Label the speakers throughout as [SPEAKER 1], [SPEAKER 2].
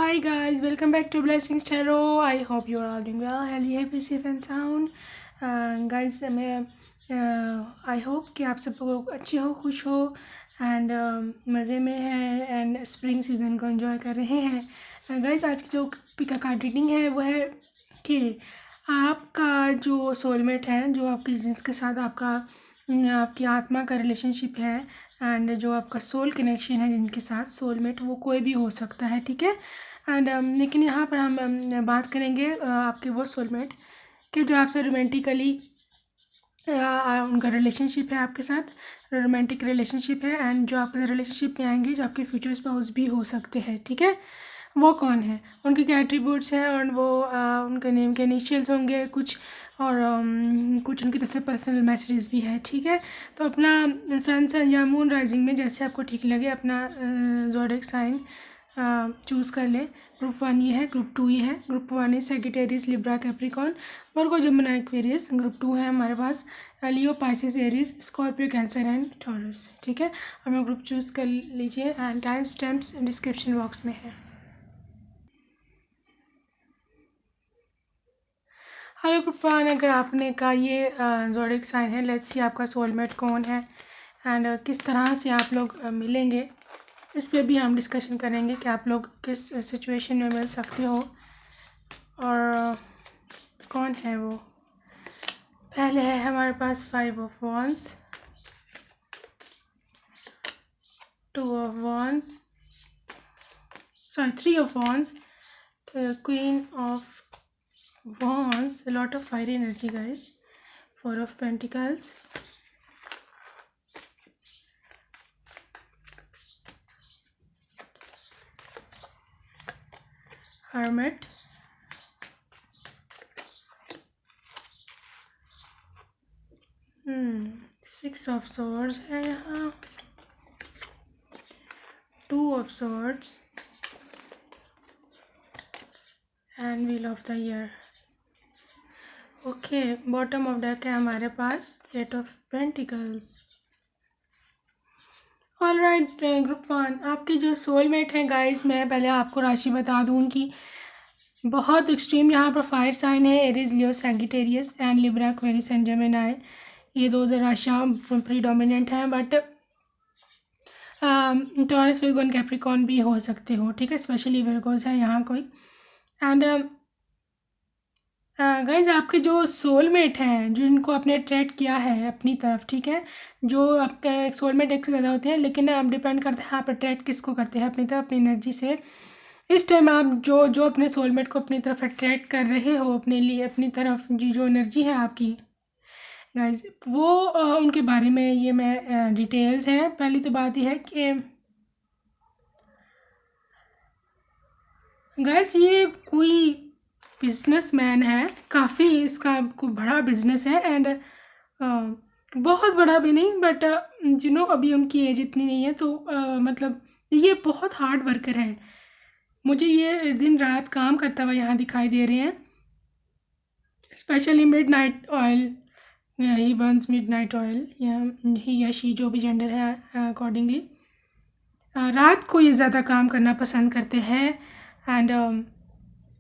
[SPEAKER 1] Hi guys, welcome back to Blessings Tarot. I hope you're all doing well, healthy, happy, safe and sound. Guys, मैं I hope कि आप सब लोग अच्छे हो, खुश हो एंड मज़े में हैं एंड स्प्रिंग सीज़न को एंजॉय कर रहे हैं। गाइस, आज की जो पिका कार्ड रीडिंग है वो है कि आपका जो सोलमेट है, जो आपकी जिसके साथ आपकी आत्मा का रिलेशनशिप है एंड जो आपका सोल कनेक्शन है जिनके साथ सोलमेट, वो कोई भी हो सकता है, ठीक है। एंड लेकिन यहाँ पर हम बात करेंगे आपके वो सोलमेट के जो आपसे रोमांटिकली उनका रिलेशनशिप है, आपके साथ रोमांटिक रिलेशनशिप है एंड जो आपके रिलेशनशिप में आएंगे जो आपके फ्यूचर स्पाउस भी हो सकते हैं, ठीक है। वो कौन है, उनके क्या एट्रीब्यूट्स हैं और वो उनके नेम के इनिशियल्स होंगे कुछ और कुछ उनकी तरफ से पर्सनल मैसेजेस भी है, ठीक है। तो अपना सन या मून राइजिंग में जैसे आपको ठीक लगे अपना ज़ोडिएक साइन चूज़ कर लें। ग्रुप 1 ये है, ग्रुप 2 ये है। ग्रुप 1 है Sagittarius, Libra, Capricorn, Virgo, Gemini, Aquarius. Group 2 है हमारे पास Leo, Pisces, Aries, Scorpio, Cancer and Taurus, ठीक है। हमें ग्रुप चूज़ कर लीजिए and time stamps description box में है। हेलो ग्रुप 1, अगर आपने का ये ज़ोडिएक साइन है, लेट्स सी आपका सोलमेट कौन है एंड किस तरह से आप लोग मिलेंगे, इस पे भी हम डिस्कशन करेंगे कि आप लोग किस सिचुएशन में मिल सकते हो और कौन है वो। पहले है हमारे पास 5 of wands, 2 of wands, sorry 3 of wands, queen of wands, a lot of fiery energy guys, 4 of pentacles, hermit, 6 of swords है यहाँ, 2 of swords and wheel of the year। Okay, bottom of deck है हमारे पास 8 of pentacles. All right group 1, आपके जो soulmate हैं guys, मैं पहले आपको राशि बता दूँ उनकी। बहुत एक्सट्रीम यहाँ पर फायर साइन है, Aries, Leo, Sagittarius and Libra, Aquarius and Gemini. ये 2 राशियाँ प्रीडोमिनेंट हैं, but taurus, Virgo and Capricorn भी हो सकते हो, ठीक है। स्पेशली विर्गोस है यहाँ कोई। एंड गाइज, आपके जो सोलमेट हैं जिनको आपने अट्रैक्ट किया है अपनी तरफ, ठीक है, जो आपके सोलमेट एक से ज़्यादा होते हैं, लेकिन अब डिपेंड करता है आप अट्रैक्ट किसको करते हैं अपनी तरफ, अपनी एनर्जी से। इस टाइम आप जो अपने सोलमेट को अपनी तरफ अट्रैक्ट कर रहे हो अपने लिए, अपनी तरफ जी जो एनर्जी है आपकी गाइज, वो उनके बारे में ये मैं डिटेल्स हैं। पहली तो बात यह है कि गाइज ये कोई बिजनेसमैन है, काफ़ी इसका कोई बड़ा बिजनेस है एंड बहुत बड़ा भी नहीं, बट अभी उनकी एज इतनी नहीं है, तो मतलब ये बहुत हार्ड वर्कर है। मुझे ये दिन रात काम करता हुआ यहाँ दिखाई दे रहे हैं। स्पेशली मिड नाइट ऑयल, ही बर्न्स मिड नाइट ऑयल, ही या शी जो भी जेंडर है अकॉर्डिंगली, रात को ये ज़्यादा काम करना पसंद करते हैं। एंड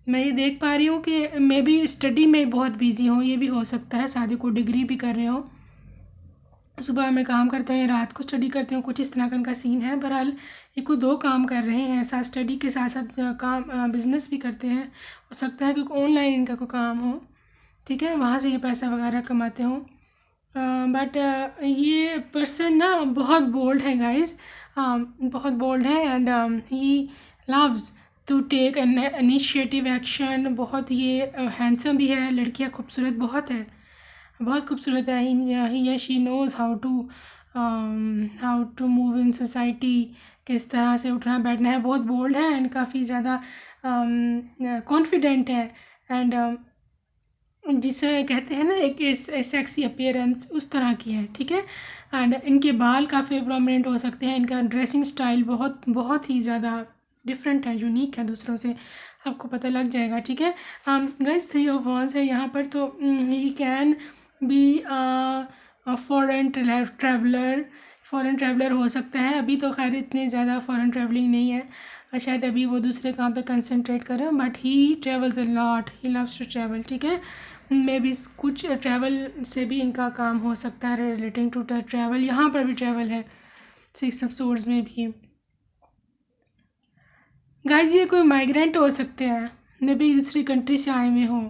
[SPEAKER 1] मैं ये देख पा रही हूँ कि मे बी स्टडी में बहुत बिजी हो, ये भी हो सकता है, शादी को डिग्री भी कर रहे हो, सुबह में काम करते हैं, रात को स्टडी करते हो, कुछ इस तरह का इनका सीन है। बहरहाल ये को 2 काम कर रहे हैं, साथ स्टडी के साथ साथ काम बिजनेस भी करते हैं, हो सकता है क्योंकि ऑनलाइन इनका कोई काम हो, ठीक है, वहाँ से ये पैसा वगैरह कमाते हो। बट ये पर्सन ना बहुत बोल्ड है गाइज, बहुत बोल्ड है and he loves to take an initiative action. बहुत ये हैंडसम भी है, लड़कियाँ खूबसूरत बहुत है, बहुत खूबसूरत है। ही या she knows how to move in society, किस तरह से उठना बैठना है, बहुत बोल्ड है एंड काफ़ी ज़्यादा कॉन्फिडेंट है एंड जिसे कहते हैं ना एक सेक्सी अपीयरेंस, उस तरह की है, ठीक है। एंड इनके बाल काफ़ी प्रोमिनेंट हो सकते हैं, इनका ड्रेसिंग स्टाइल बहुत बहुत ही ज़्यादा डिफरेंट है, यूनिक है दूसरों से, आपको पता लग जाएगा, ठीक है। गाइस 3 ऑफ वॉन्ड्स है यहाँ पर, तो he can be foreign traveller हो सकता है। अभी तो खैर इतनी ज़्यादा फॉरेन ट्रैवलिंग नहीं है, शायद अभी वो दूसरे काम पे कंसंट्रेट कर रहे हैं, but he travels a lot, he loves to travel, ठीक है। मे बी कुछ ट्रैवल से भी इनका काम हो सकता है रिलेटिंग टू द ट्रैवल। यहाँ पर भी ट्रैवल है 6 ऑफ सोर्ड्स में भी। गाइज ये कोई माइग्रेंट हो सकते हैं, मे बी दूसरी कंट्री से आए हुए हों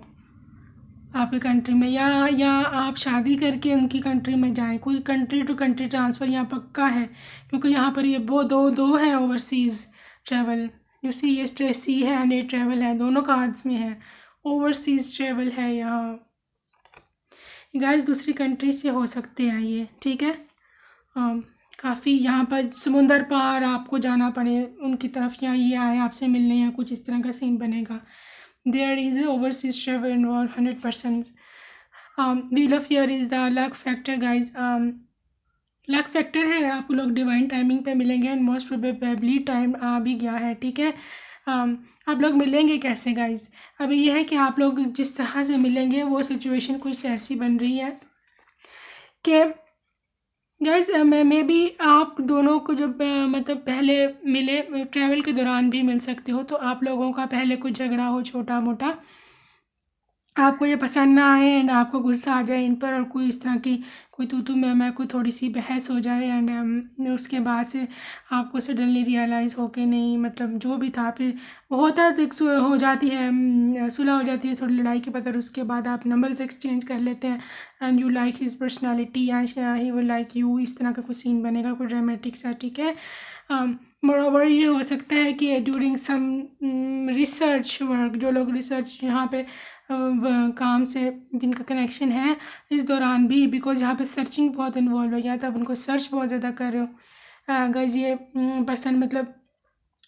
[SPEAKER 1] आपकी कंट्री में, या आप शादी करके उनकी कंट्री में जाएं। कोई कंट्री टू कंट्री ट्रांसफ़र यहाँ पक्का है, क्योंकि यहाँ पर ये वो दो है ओवरसीज़ ट्रैवल। यू सी ये सी है एंड ये ट्रैवल है, दोनों कार्ड्स में है। ओवरसीज़ ट्रैवल है यहाँ। गाइस दूसरी कंट्री से हो सकते हैं ये, ठीक है। काफ़ी यहाँ पर समुंदर पार आपको जाना पड़े उनकी तरफ, या ये आए आपसे मिलने, या कुछ इस तरह का सीन बनेगा। There is overseas travel involve 100%। Wheel of year is the luck factor guys. Luck factor है, आप लोग डिवाइन टाइमिंग पे मिलेंगे एंड मोस्ट प्रोबेबली टाइम आ भी गया है, ठीक है। आप लोग मिलेंगे कैसे गाइज? अभी ये है कि आप लोग जिस तरह से मिलेंगे वो सिचुएशन कुछ ऐसी बन रही है कि गाइज मे बी आप दोनों को जब मतलब पहले मिले, ट्रैवल के दौरान भी मिल सकते हो, तो आप लोगों का पहले कुछ झगड़ा हो छोटा मोटा, आपको ये पसंद ना आए एंड आपको गुस्सा आ जाए इन पर, और कोई इस तरह की कोई तू मैं कोई थोड़ी सी बहस हो जाए, एंड उसके बाद से आपको सडनली रियलाइज़ हो के नहीं, मतलब जो भी था फिर वो होता है, तो हो जाती है, सुलह हो जाती है थोड़ी लड़ाई के बाद, और उसके बाद आप नंबर्स एक्सचेंज कर लेते हैं and you like his personality and he will like you. इस तरह का कुछ सीन बनेगा, कोई ड्रामेटिक सा, ठीक है। मोरोवर ये हो सकता है कि ड्यूरिंग सम रिसर्च वर्क, जो लोग रिसर्च यहाँ पे काम से जिनका कनेक्शन है, इस दौरान भी, बिकॉज यहाँ पे सर्चिंग बहुत इन्वॉल्व है, या तब उनको सर्च बहुत ज़्यादा कर रहे हो गाइज, ये पर्सन मतलब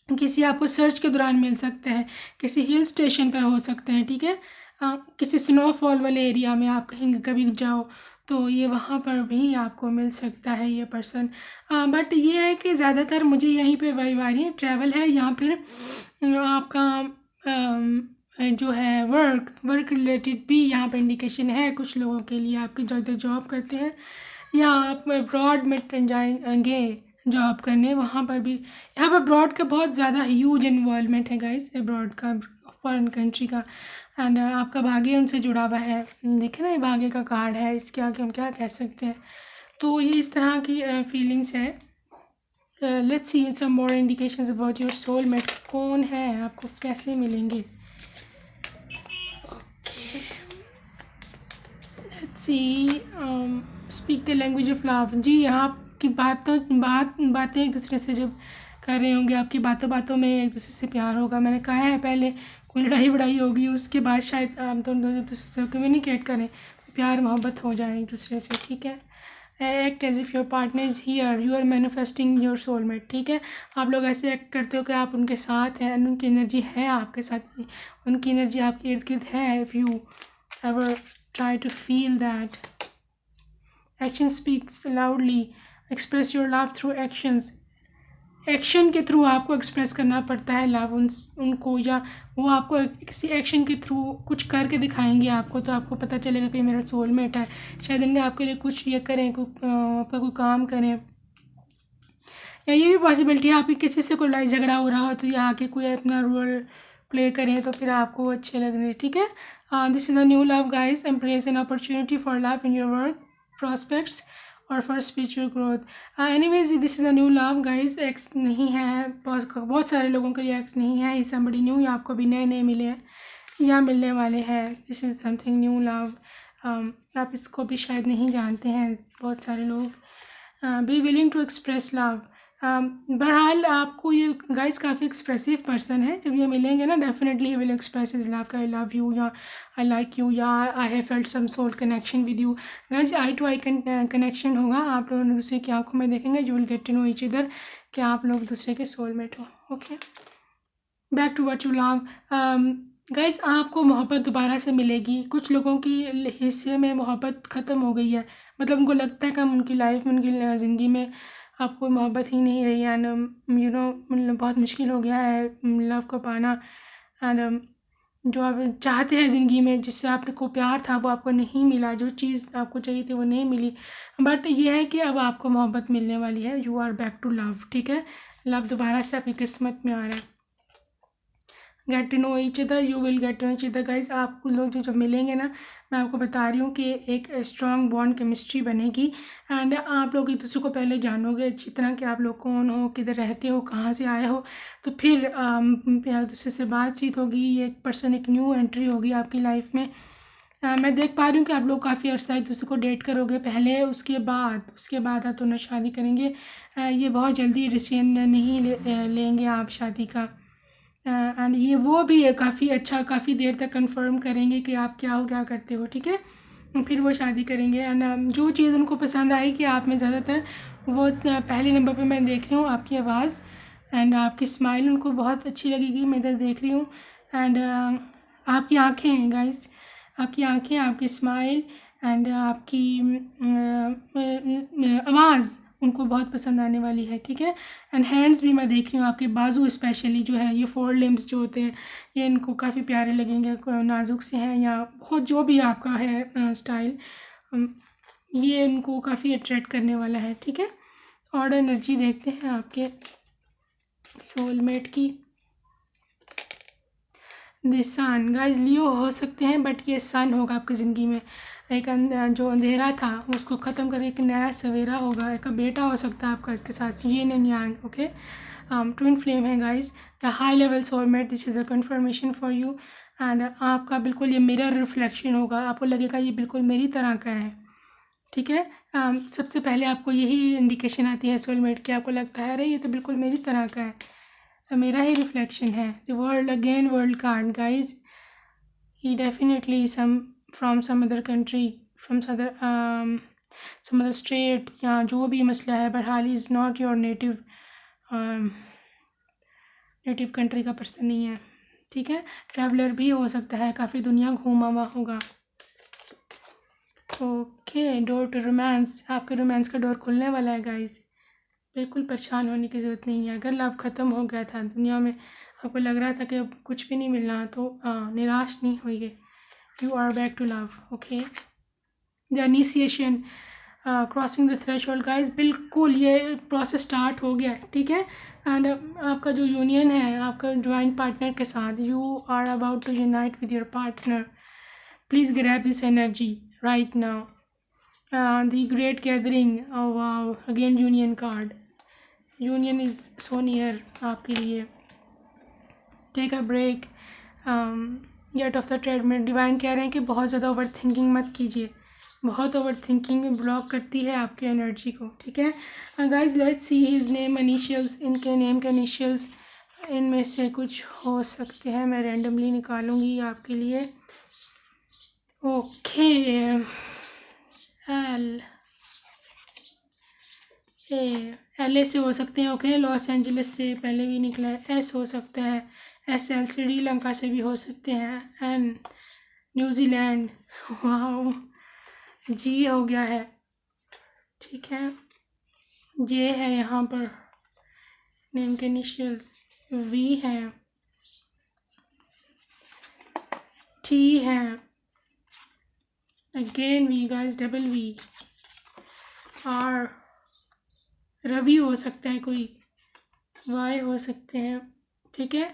[SPEAKER 1] किसी आपको सर्च के दौरान मिल सकता है, किसी हिल स्टेशन पर हो सकते हैं, ठीक है। किसी स्नोफॉल वाले एरिया में आप कहीं कभी जाओ तो ये वहाँ पर भी आपको मिल सकता है ये पर्सन। बट ये है कि ज़्यादातर मुझे यहीं पे वाइब आ रही है, ट्रैवल है, या फिर आपका जो है वर्क रिलेटेड भी यहाँ पे इंडिकेशन है कुछ लोगों के लिए, आपके जो इधर जॉब करते हैं या आप अब्रॉड में जाएंगे जॉब करने, वहाँ पर भी, यहाँ पर अब्रॉड का बहुत ज़्यादा ह्यूज इन्वॉल्वमेंट है गाइस, अब्रॉड का, फॉरेन कंट्री का, एंड आपका भाग्य उनसे जुड़ा हुआ है। देखें ना, ये भाग्य का कार्ड है, इसके आगे हम क्या कह सकते हैं। तो ये इस तरह की फीलिंग्स है। Let's see some more indications about your soulmate, कौन है, आपको कैसे मिलेंगे। Let's see speak the language of love. जी, आपकी बातें एक दूसरे से जब कर रहे होंगे, आपकी बातों में एक दूसरे से प्यार होगा। मैंने कहा है पहले, कोई लड़ाई वड़ाई होगी उसके बाद शायद हम दोनों जब दूसरे से कम्युनिकेट करें तो प्यार मोहब्बत हो जाए एक दूसरे से, ठीक है। Act as if your partner is here, you are manifesting your soulmate, ठीक है। आप लोग ऐसे एक्ट करते हो कि आप उनके साथ हैं, उनकी एनर्जी है आपके साथ, उनकी एनर्जी आपके इर्द गिर्द है। If you ever try to feel that. Action speaks loudly. Express your love through actions. Action के थ्रू आपको एक्सप्रेस करना पड़ता है लव उनको, या वो आपको किसी एक्शन के थ्रू कुछ करके दिखाएंगे आपको, तो आपको पता चलेगा कि मेरा सोलमेट है। शायद इनके आपके लिए कुछ ये करें, आपका कोई काम करें, या ये भी पॉसिबिलिटी है आपकी किसी से कोई लड़ाई झगड़ा हो रहा हो तो ये आके कोई अपना रोल प्ले करें तो फिर आपको अच्छे लग रहे, ठीक है। This is a new love guys, empress an opportunity for love in your work prospects और for spiritual growth. Anyways this is a new love guys, ex नहीं है, बहुत सारे लोगों के लिए एक्स नहीं है, इस समबडी न्यू, या आपको भी नए नए मिले हैं या मिलने वाले हैं। This is something new love. आप इसको भी शायद नहीं जानते हैं बहुत सारे लोग। Be willing to express love. बहरहाल आपको ये गाइस काफ़ी एक्सप्रेसिव पर्सन है, जब ये मिलेंगे ना definitely he will express his love, I love you, या आई लाइक यू, या I have felt some soul connection with you. Guys eye to eye connection होगा, आप लोग दूसरे की आंखों में देखेंगे, you will get to know each other कि आप लोग दूसरे के सोलमेट हो। Okay, back to what you love. Guys आपको मोहब्बत दोबारा से मिलेगी। कुछ लोगों की हिस्से में मोहब्बत ख़त्म हो गई है, मतलब उनको लगता है कि उनकी लाइफ में, उनकी ज़िंदगी में अब कोई मोहब्बत ही नहीं रही है, एंड यू नो मतलब बहुत मुश्किल हो गया है लव को पाना, एंड जो आप चाहते हैं ज़िंदगी में, जिससे आपको प्यार था वो आपको नहीं मिला, जो चीज़ आपको चाहिए थी वो नहीं मिली। बट ये है कि अब आपको मोहब्बत मिलने वाली है, you are back to love, ठीक है। लव दोबारा से आपकी किस्मत में आ रहा है। Get to know each other, you will get to know each other guys. आप लोग जो जब मिलेंगे ना, मैं आपको बता रही हूँ कि एक स्ट्रॉन्ग बॉन्ड केमिस्ट्री बनेगी। एंड आप लोग एक दूसरे को पहले जानोगे अच्छी तरह कि आप लोग कौन हो, किधर रहते हो, कहाँ से आए हो। तो फिर एक दूसरे से बातचीत होगी, एक पर्सन, एक न्यू एंट्री होगी आपकी लाइफ में। मैं देख पा रही हूँ कि आप लोग काफ़ी अर्सा एक दूसरे को डेट करोगे पहले, उसके बाद आप दोनों शादी करेंगे। ये बहुत जल्दी डिसीजन नहीं लेंगे आप शादी का। एंड ये वो भी है काफ़ी अच्छा, काफ़ी देर तक कंफर्म करेंगे कि आप क्या हो, क्या करते हो, ठीक है। फिर वो शादी करेंगे। एंड जो चीज़ उनको पसंद आएगी आप में ज़्यादातर, वो पहले नंबर पे मैं देख रही हूँ आपकी आवाज़ एंड आपकी स्माइल उनको बहुत अच्छी लगेगी। मैं इधर देख रही हूँ। एंड आपकी आँखें हैं गाइस, आपकी आँखें, आपकी स्माइल एंड आपकी आवाज़ उनको बहुत पसंद आने वाली है, ठीक है। एंड हैंड्स भी मैं देख रही हूँ, आपके बाजू स्पेशली जो है, ये 4 लिम्स जो होते हैं, ये इनको काफ़ी प्यारे लगेंगे, नाजुक से हैं या बहुत जो भी आपका है स्टाइल, ये इनको काफ़ी अट्रैक्ट करने वाला है, ठीक है। और एनर्जी देखते हैं आपके सोलमेट की। द सन गाइस, लियो हो सकते हैं बट ये सन होगा आपकी ज़िंदगी में। एक जो अंधेरा था उसको ख़त्म करके एक नया सवेरा होगा, एक बेटा हो सकता है आपका इसके साथ, yin and yang, okay. Twin flame है guys, high level soulmate, this is a confirmation for you. And आपका बिल्कुल ये मिरर रिफ्लेक्शन होगा, आपको लगेगा ये बिल्कुल मेरी तरह का है, ठीक है। सबसे पहले आपको यही इंडिकेशन आती है सोलमेट की, आपको लगता है अरे ये तो बिल्कुल मेरी तरह का है, मेरा ही रिफ्लेक्शन है। The world again, world card guys, he definitely from some other country, from some other state, या जो भी मसला है, बहरहाल is not your native country का पर्सन नहीं है, ठीक है। ट्रैवलर भी हो सकता है, काफ़ी दुनिया घूमा हुआ होगा। ओके, डोर टू रोमांस, आपके रोमांस का डोर खुलने वाला है गाइज। बिल्कुल परेशान होने की ज़रूरत नहीं है। अगर लव ख़त्म हो गया था दुनिया में, आपको लग रहा था कि अब कुछ भी नहीं मिलना, तो निराश नहीं होइए, you are back to love, okay. The initiation, crossing the threshold guys, बिल्कुल ये प्रोसेस स्टार्ट हो गया, ठीक है। एंड आपका जो यूनियन है आपका ज्वाइंट पार्टनर के साथ, you are about to unite with your partner, please grab this energy right now. The great gathering, wow, again union card, union is so near आपके लिए। Take a break, get off the treadmill. Divine कह रहे हैं कि बहुत ज़्यादा over thinking मत कीजिए, बहुत ओवर थिंकिंग ब्लॉक करती है आपकी एनर्जी को, ठीक है। Guys let's see his name initials, इनके नेम के इनिशियल्स इनमें से कुछ हो सकते हैं, मैं रैंडमली निकालूंगी आपके लिए। ओके, एल ए से हो सकते हैं, ओके। लॉस एंजलिस से पहले भी निकला है। एस हो सकता है, एस एल श्रीलंका से भी हो सकते हैं। एन न्यूजीलैंड, वाओ, जी हो गया है, ठीक है। जे है यहाँ पर, नेम के इनिशियल्स, वी है, टी है, again V guys, double V, R, Ravi हो सकता है कोई, वाई हो सकते हैं, ठीक है।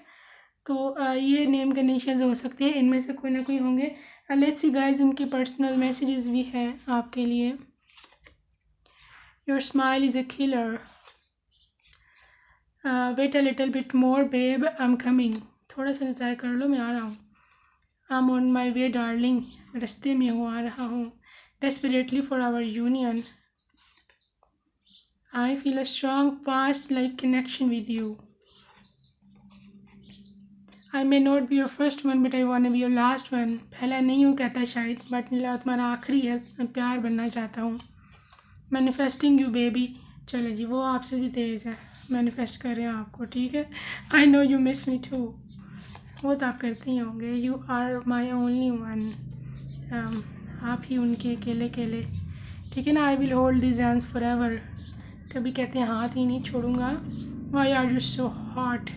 [SPEAKER 1] तो ये नेम के इनिशियल्स हो सकते हैं, इनमें से कोई ना कोई होंगे। लेट्स सी गाइस, उनके पर्सनल मैसेजेस भी हैं आपके लिए। Your smile is a killer, wait a little bit more babe, I am coming, थोड़ा सा इंतज़ार कर लो, मैं आ रहा हूँ। I am on my way darling, रास्ते में हूँ, आ रहा हूँ। Desperately for our union, I feel a strong past life connection with you. I may not be your first one but I want be your last one, पहला नहीं हूँ कहता शायद, बट तुम्हारा आखिरी है, मैं प्यार बनना चाहता हूँ। मैनिफेस्टिंग यू बेबी, चलो जी, वो आपसे भी तेज़ है, मैनिफेस्ट कर रहे हैं आपको, ठीक है। I know you miss me too, वो तो आप करते ही होंगे। You are my only one, आप ही उनके अकेले अकेले, ठीक है ना। I will hold this hands forever, कभी कहते हैं हाथ ही नहीं छोड़ूंगा। Why are you so hot,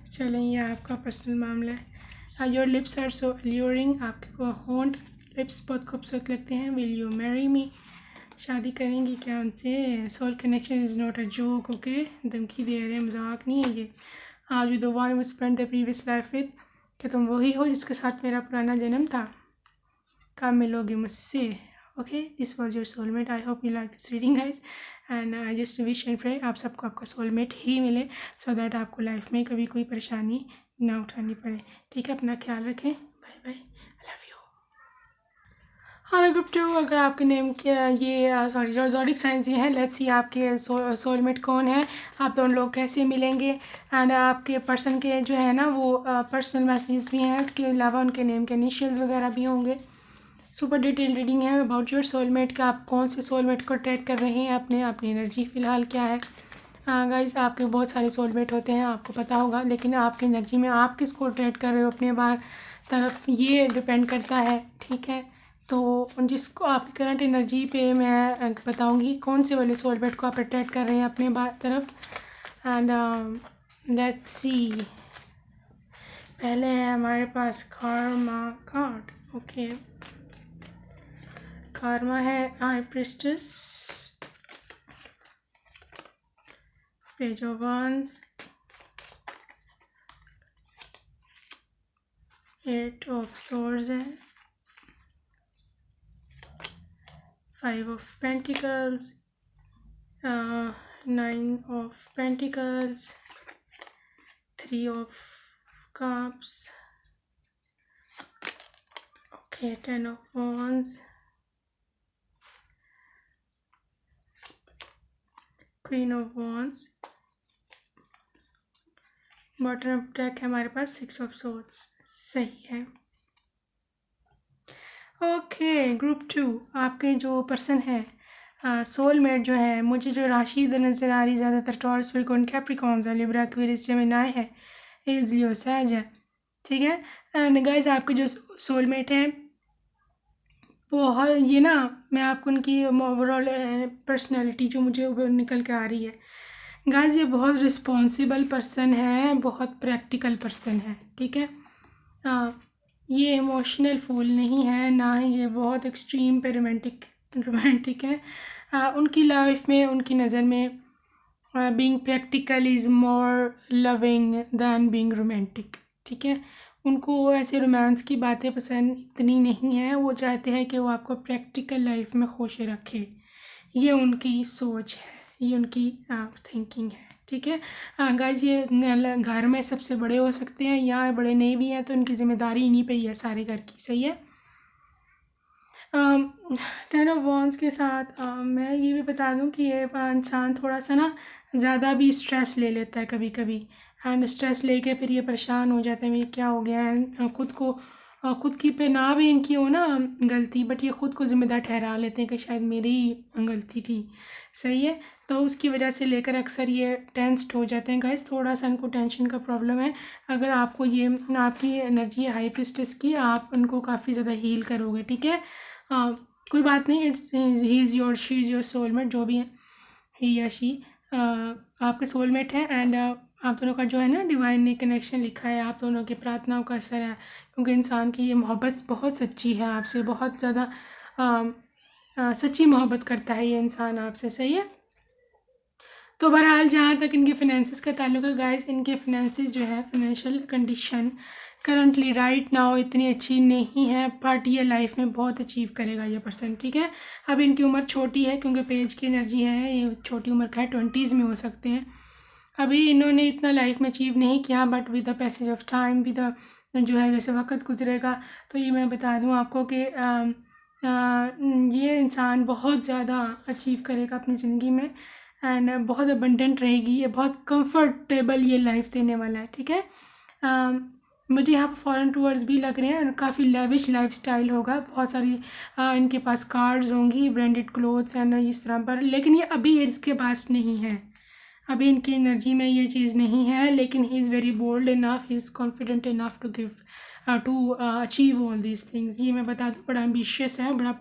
[SPEAKER 1] चलें ये आपका पर्सनल मामला है। Your lips are so alluring, आपके को होंठ, लिप्स बहुत खूबसूरत लगते हैं। विल यू मैरी मी, शादी करेंगी क्या उनसे। Soul connection is not a joke, okay, धमकी दे रहे हैं, मजाक नहीं है ये। Are you the one who spend the previous life with, क्या तुम वही हो जिसके साथ मेरा पुराना जन्म था? कब मिलोगे मुझसे? Okay, this was your soulmate. I hope you like this reading guys, and I just wish and pray आप सबको आपका सोलमेट ही मिले, सो दैट आपको लाइफ में कभी कोई परेशानी ना उठानी पड़े। ठीक है, अपना ख्याल रखें। Bye bye, I love you. Hello group 2, अगर आपके नेम के ये सॉरी ज़ोडिक साइंस ये हैं, लेट्स सी आपके सोलमेट कौन है, आप दोनों लोग कैसे मिलेंगे, एंड आपके पर्सन के जो है ना वो पर्सनल मैसेजेस भी हैं, उसके अलावा उनके नेम के इनिशियल्स वगैरह भी होंगे। सुपर डिटेल रीडिंग है अबाउट योर सोलमेट का, आप कौन से सोलमेट को ट्रैक कर रहे हैं, अपनी एनर्जी फ़िलहाल क्या है। गाइस, आपके बहुत सारे सोलमेट होते हैं, आपको पता होगा, लेकिन आपकी एनर्जी में आप किसको ट्रैक कर रहे हो अपने बाहर तरफ, ये डिपेंड करता है। ठीक है, तो जिसको आपकी करंट एनर्जी पे मैं बताऊंगी कौन से वाले सोलमेट को आप अट्रैक्ट कर रहे हैं अपने तरफ। एंड लेट्स सी, पहले है हमारे पास karma कार्ड। ओके, karma है high priestess, page of wands, 8 of swords है, 5 of pentacles, 9 of pentacles, 3 of cups, okay, 10 of wands, queen of wands, bottom of deck है हमारे पास 6 of swords। सही है। Okay group 2, आपके जो पर्सन है soulmate जो है, मुझे जो राशि इधर नज़र आ रही ज़्यादातर टॉरस, विरगो, कैप्रिकॉर्न्स है, लिब्रा, एक्वेरियस, जेमिनी है, एरीज, लियो, सैज है। ठीक है, एंड गाइस आपके जो सोलमेट हैं बहुत, ये ना मैं आपको उनकी ओवरऑल पर्सनैलिटी जो मुझे निकल के आ रही है गाइस, ये बहुत रिस्पॉन्सिबल पर्सन है, बहुत प्रैक्टिकल पर्सन है। ठीक है, ये इमोशनल फूल नहीं है, ना ही ये बहुत एक्सट्रीम पे रोमांटिक है। उनकी लाइफ में, उनकी नज़र में being practical is more loving than being romantic. ठीक है, उनको ऐसे रोमांस की बातें पसंद इतनी नहीं है, वो चाहते हैं कि वो आपको प्रैक्टिकल लाइफ में खुश रखे। ये उनकी सोच है, ये उनकी थिंकिंग है। ठीक है गाइस, ये घर में सबसे बड़े हो सकते हैं या बड़े नहीं भी हैं, तो उनकी ज़िम्मेदारी इन्हीं पे ही है सारे घर की। सही है। 10 ऑफ वॉन्ड्स के साथ मैं ये भी बता दूं कि ये इंसान थोड़ा सा ना ज़्यादा भी स्ट्रेस ले लेता है कभी कभी, एंड स्ट्रेस लेके फिर ये परेशान हो जाता है, ये क्या हो गया है, खुद की पे ना भी इनकी हो ना गलती, बट ये खुद को ज़िम्मेदार ठहरा लेते हैं कि शायद मेरी ही गलती थी। सही है, तो उसकी वजह से लेकर अक्सर ये टेंस्ड हो जाते हैं गाइस, थोड़ा सा इनको टेंशन का प्रॉब्लम है। अगर आपको ये आपकी एनर्जी है हाई प्रिस्टेस की, आप उनको काफ़ी ज़्यादा हील करोगे। ठीक है, कोई बात नहीं, he is your, she is your soulmate, जो भी है ही या शी आपके सोलमेट हैं, एंड आप दोनों का जो है ना डिवाइन ने कनेक्शन लिखा है, आप दोनों की प्रार्थनाओं का असर है, क्योंकि इंसान की ये मोहब्बत बहुत सच्ची है आपसे, बहुत ज़्यादा सच्ची मोहब्बत करता है ये इंसान आपसे। सही है, तो बहरहाल जहाँ तक इनके फिनेंसिस का ताल्लुक है गाइस, इनके फिनेंसिस जो है, financial condition currently right now इतनी अच्छी नहीं है, बट ये लाइफ में बहुत अचीव करेगा ये पर्सन। ठीक है, अब इनकी उम्र छोटी है, क्योंकि पेज की एनर्जी है, ये छोटी उम्र का है, 20s में हो सकते हैं। अभी इन्होंने इतना लाइफ में अचीव नहीं किया, but with the passage of time, with the जो है जैसे वक्त गुजरेगा, तो ये मैं बता दूँ आपको कि ये इंसान बहुत ज़्यादा अचीव करेगा अपनी ज़िंदगी में, एंड बहुत अबंडेंट रहेगी, ये बहुत कंफर्टेबल ये लाइफ देने वाला है। ठीक है, मुझे यहाँ पर फॉरेन टूर्स भी लग रहे हैं, और काफ़ी लेविश लाइफस्टाइल होगा, बहुत सारी इनके पास कार्स होंगी, ब्रांडेड क्लोथ्स एंड इस तरह पर, लेकिन ये अभी इसके पास नहीं है, अभी इनकी एनर्जी में ये चीज़ नहीं है, लेकिन he is very bold enough, he is confident enough to give to achieve all these things. ये मैं बता दूँ, बड़ा एम्बिशियस है, बड़ा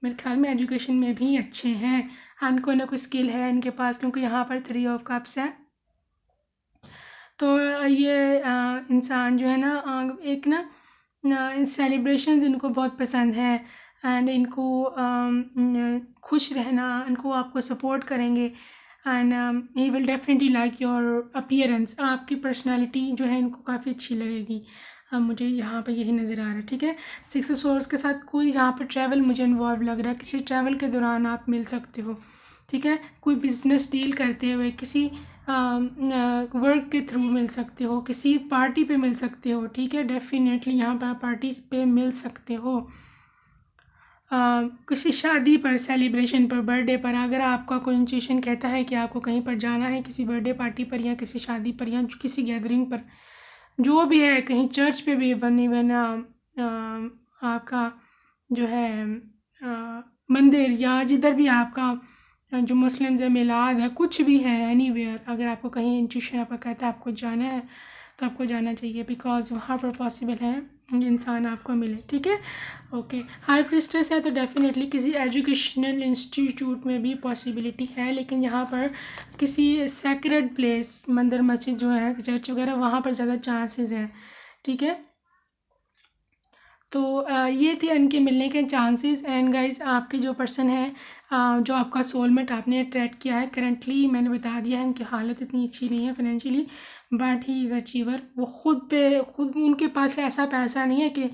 [SPEAKER 1] मेरे ख्याल में एजुकेशन में भी अच्छे हैं, एंड कोई ना कोई स्किल है इनके पास, क्योंकि यहाँ पर 3 ऑफ कप्स है। तो ये इंसान जो है ना एक ना सेलिब्रेशंस इनको बहुत पसंद है, एंड इनको खुश रहना, इनको आपको सपोर्ट करेंगे, and he will definitely like your appearance. आपकी पर्सनैलिटी जो है इनको काफ़ी अच्छी लगेगी। मुझे यहाँ पे यही नज़र आ रहा है, ठीक है। 6 ऑफ सोर्ड्स के साथ कोई यहाँ पे ट्रैवल मुझे इन्वॉल्व लग रहा है, किसी ट्रैवल के दौरान आप मिल सकते हो, ठीक है। कोई बिजनेस डील करते हुए किसी वर्क के थ्रू मिल सकते हो, किसी पार्टी पे मिल सकते हो, ठीक है। डेफिनेटली यहाँ पर पार्टी पे मिल सकते हो। किसी शादी पर, सेलिब्रेशन पर, बर्थडे पर, अगर आपका कोई इंट्यूशन कहता है कि आपको कहीं पर जाना है, किसी बर्थडे पार्टी पर या किसी शादी पर या किसी गैदरिंग पर, जो भी है, कहीं चर्च पे भी इवन आपका जो है मंदिर या जिधर भी आपका जो मुस्लिम्स है मिलाद है, कुछ भी है, एनीवेयर, अगर आपको कहीं इंट्यूशन आपका कहता है आपको जाना है तो आपको जाना चाहिए, बिकॉज वहाँ पर पॉसिबल है इंसान आपको मिले, ठीक है। ओके, हाई प्रिस्टेस है तो डेफिनेटली किसी एजुकेशनल इंस्टीट्यूट में भी पॉसिबिलिटी है, लेकिन यहाँ पर किसी सेक्रेड प्लेस, मंदिर मस्जिद जो है, चर्च वगैरह, वहाँ पर ज़्यादा चांसेस हैं, ठीक है। तो ये थे इनके मिलने के चांसेस। एंड गाइस, आपके जो पर्सन है जो आपका सोलमेट आपने अट्रैक्ट किया है, करंटली मैंने बता दिया है इनकी हालत इतनी अच्छी नहीं है financially, but he is achiever. वो खुद उनके पास ऐसा पैसा नहीं है कि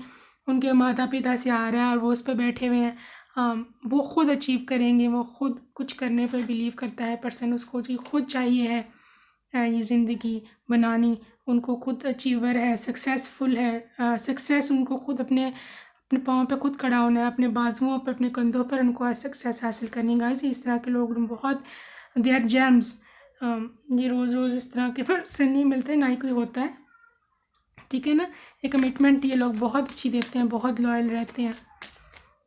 [SPEAKER 1] उनके माता पिता से आ रहा है और वो उस पर बैठे हुए हैं। वो खुद अचीव करेंगे, वो खुद कुछ करने पर बिलीव करता है पर्सन, उसको जी खुद चाहिए है ये ज़िंदगी बनानी, उनको खुद अचीवर है, सक्सेसफुल है, सक्सेस उनको खुद अपने अपने पाँव पे खुद खड़ा होना है, अपने बाजुओं पे, अपने कंधों पर उनको सक्सेस हासिल करनी है। गाइस, इस तरह के लोग बहुत, दे आर जेम्स। ये रोज़ रोज़ इस तरह के पर्सन नहीं मिलते, ना ही कोई होता है, ठीक है ना। ये कमिटमेंट ये लोग बहुत अच्छी देते हैं, बहुत लॉयल रहते हैं,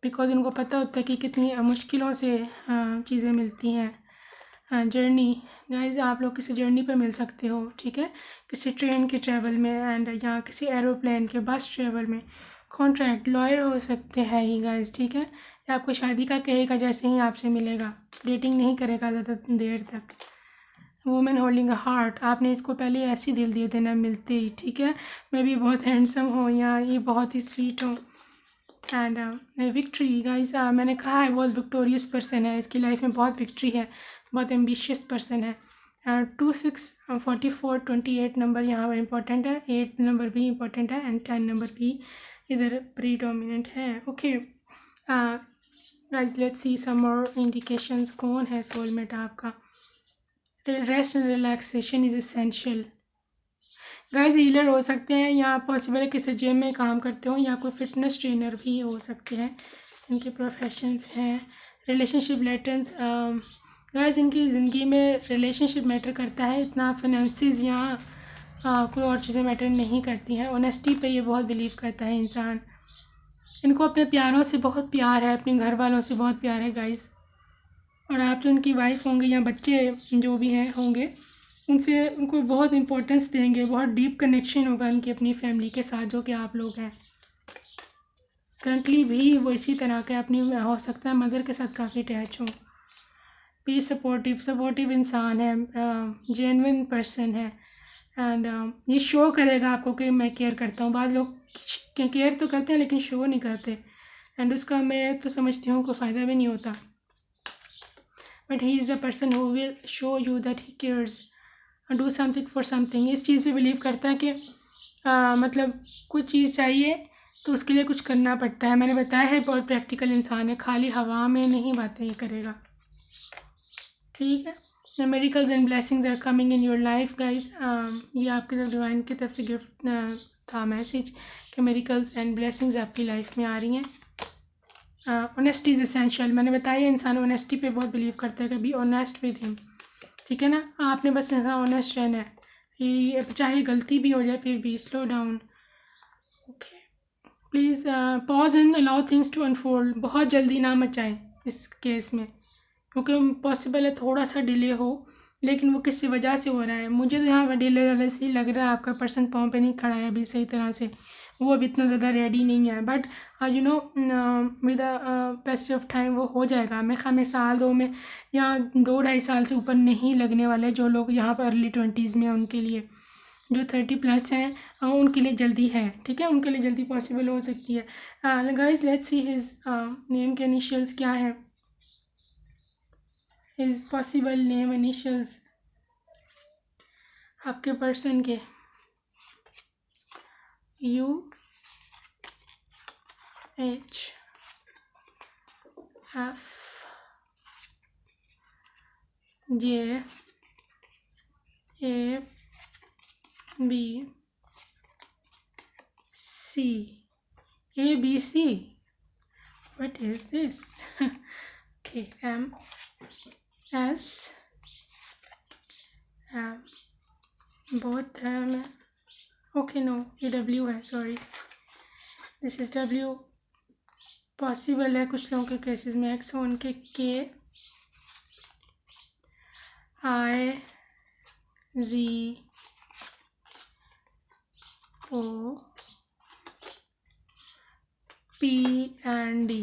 [SPEAKER 1] बिकॉज उनको पता होता है कि कितनी मुश्किलों से चीज़ें मिलती हैं। जर्नी, गाइस, आप लोग किसी जर्नी पे मिल सकते हो, ठीक है, किसी ट्रेन के ट्रैवल में, एंड या किसी एरोप्लेन के, बस ट्रैवल में। कॉन्ट्रैक्ट, लॉयर हो सकते हैं ही गाइस, ठीक है। या आपको शादी का कहेगा जैसे ही आपसे मिलेगा, डेटिंग नहीं करेगा ज़्यादा देर तक। वुमेन होल्डिंग अ हार्ट, आपने इसको पहले ऐसे दिल दिए थे ना मिलते ही, ठीक है। मैं भी बहुत हैंडसम हो या ये बहुत ही स्वीट हो। एंड विक्ट्री, गाइस, मैंने कहा है बहुत विक्टोरियस पर्सन है, इसकी लाइफ में बहुत विक्ट्री है, बहुत एम्बिशियस पर्सन है। 2 6 44 28 नंबर यहाँ पर इम्पोर्टेंट है, 8 नंबर भी इम्पोर्टेंट है, एंड 10 नंबर भी इधर प्रीडोमिनेंट है। Okay guys, let's see some more indications. कौन है सोलमेट आपका? Rest and relaxation is essential. Guys, healer हो सकते हैं, या पॉसिबल है किसी जिम में काम करते हो, या कोई फिटनेस ट्रेनर भी हो सकते हैं, इनके प्रोफेशंस हैं। रिलेशनशिप लेटर्स, गाइस, इनकी ज़िंदगी में रिलेशनशिप मैटर करता है, इतना फाइनेंसिस या कोई और चीज़ें मैटर नहीं करती हैं। ऑनेस्टी पे ये बहुत बिलीव करता है इंसान। इनको अपने प्यारों से बहुत प्यार है, अपने घर वालों से बहुत प्यार है गाइस। और आप जो उनकी वाइफ होंगे या बच्चे जो भी हैं होंगे, उनसे उनको बहुत इम्पोर्टेंस देंगे, बहुत डीप कनेक्शन होगा उनकी अपनी फैमिली के साथ, जो कि आप लोग हैं। करंटली भी वो इसी तरह के अपनी, हो सकता है मदर के साथ काफ़ी अटैच हो। भी सपोर्टिव इंसान है, जेन्युइन पर्सन है, एंड ये शो करेगा आपको कि मैं केयर करता हूँ। बाद लोग केयर तो करते हैं लेकिन शो नहीं करते, एंड उसका मैं तो समझती हूँ कोई फ़ायदा भी नहीं होता। But he is the person who will show you that he cares, do something for something. इस चीज़ पे बिलीव करता है कि मतलब कुछ चीज़ चाहिए तो उसके लिए कुछ करना पड़ता है। मैंने बताया है बहुत प्रैक्टिकल इंसान है, खाली हवा में नहीं बातें करेगा, ठीक है। The miracles and blessings are coming in your life guys. ये आपकी तरफ डिवाइन की तरफ से गिफ्ट था, मैसेज कि मेरिकल्स एंड ब्लेसिंग्स आपकी लाइफ में आ रही हैं। ऑनेस्टी इज़ एसेंशियल, मैंने बताया इंसान ऑनेस्टी पे बहुत बिलीव करता है, कभी ऑनेस्ट विद हिम, ठीक है ना। आपने बस ऐसा ऑनेस्ट रहना है, ये चाहे गलती भी हो जाए फिर भी slow down. Okay, please pause and allow things to unfold. बहुत जल्दी ना मचाएं इस केस में, क्योंकि पॉसिबल है थोड़ा सा डिले हो, लेकिन वो किसी वजह से हो रहा है। मुझे तो यहाँ पर डिले ज़्यादा इसलिए लग रहा है, आपका पर्सन पाँव पे नहीं खड़ा है अभी सही तरह से, वो अभी इतना ज़्यादा रेडी नहीं है। But you know with the passage of time वो हो जाएगा। मैं हमें साल दो में या 2-2.5 साल से ऊपर नहीं लगने वाले। जो लोग यहाँ पर अर्ली 20s में हैं उनके लिए, जो 30+ हैं उनके लिए जल्दी है, ठीक है, उनके लिए जल्दी पॉसिबल हो सकती है। Guys, let's see his name के इनिशियल्स क्या है। इज पॉसिबल नेम इनिशियल्स आपके पर्सन के U H F J A B C. A B C. What is this? Okay, M S M. Both M. Okay, no, ये W है, sorry. This is W. Possible है कुछ लोगों के cases में X हो, उनके K I Z O P and D.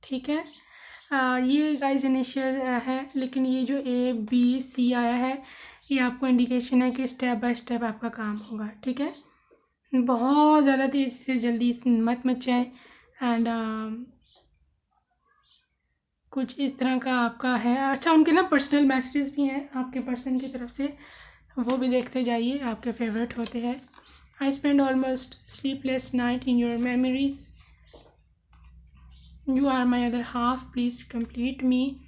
[SPEAKER 1] ठीक है, ये गाइस इनिशियल है, लेकिन ये जो A B C आया है ये आपको इंडिकेशन है कि स्टेप बाय स्टेप आपका काम होगा. ठीक है, बहुत ज़्यादा तेज़ी से जल्दी मत मचाए एंड कुछ इस तरह का आपका है. अच्छा, उनके ना पर्सनल मैसेजेस भी हैं आपके पर्सन की तरफ से, वो भी देखते जाइए, आपके फेवरेट होते हैं. I spend almost sleepless night in your memories. You are my other half, please complete me.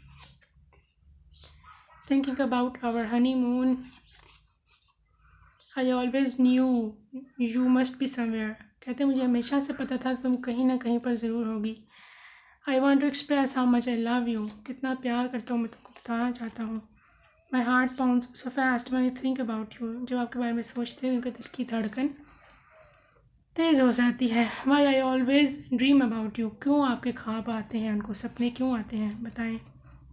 [SPEAKER 1] Thinking about our honeymoon. I always knew you must be somewhere. कहते मुझे हमेशा से पता था तुम कहीं ना कहीं पर ज़रूर होगी. I want to express how much I love you. कितना प्यार करता हूँ मैं तुमको बताना चाहता हूँ. My heart pounds so fast when I think about you. जब आपके बारे में सोचते हैं उनके दिल की धड़कन तेज़ हो जाती है. Why I always dream about you. क्यों आपके ख्वाब आते हैं, उनको सपने क्यों आते हैं, बताएं.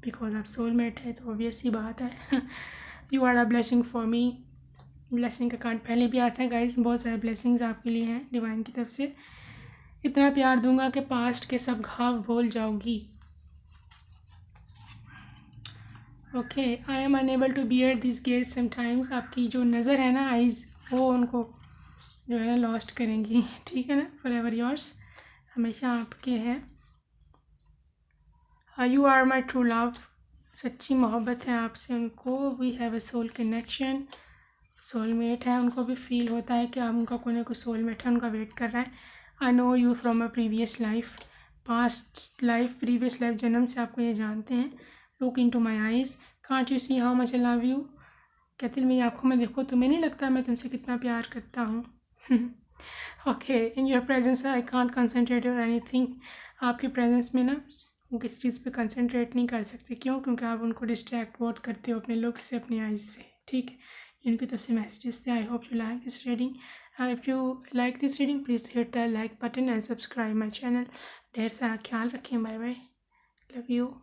[SPEAKER 1] बिकॉज आप सोलमेट है, तो ऑब्वियस ही बात है. You are a blessing for me. Blessing का कार्ड पहले भी आता है गाइस. बहुत सारे ब्लेसिंग्स आपके लिए हैं डिवाइन की तरफ से. इतना प्यार दूंगा कि पास्ट के सब घाव भूल जाओगी. Okay, I am unable to bear this gaze sometimes. आपकी जो नज़र है ना, आइज़, वो उनको जो है ना लॉस्ट करेंगी. ठीक है ना. फॉर एवर योर्स, हमेशा आपके हैं. You are my true love. सच्ची मोहब्बत है आपसे उनको. We have a soul connection. Soulmate है, उनको भी फील होता है कि आप उनका कोई ना कोई सोलमेट है, उनका वेट कर रहा है. I know you from a previous life. Past life, previous life, जन्म से आपको ये जानते हैं. Look into my eyes. Can't you see how much I love you. कहते मेरी आँखों में देखो, तुम्हें नहीं लगता मैं तुमसे कितना प्यार करता हूँ. Okay, in your presence I can't concentrate on anything. आपकी प्रेजेंस में ना वो किसी चीज़ पे कंसनट्रेट नहीं कर सकते. क्यों? क्योंकि आप उनको डिस्ट्रैक्ट बहुत करते हो अपने लुक से, अपनी आइज़ से. ठीक है, इनकी तरफ से मैसेजेस थे. I hope you like this reading. If you like this reading please hit the like button and subscribe my channel. ढेर सारा ख्याल रखें. Bye bye. Love you.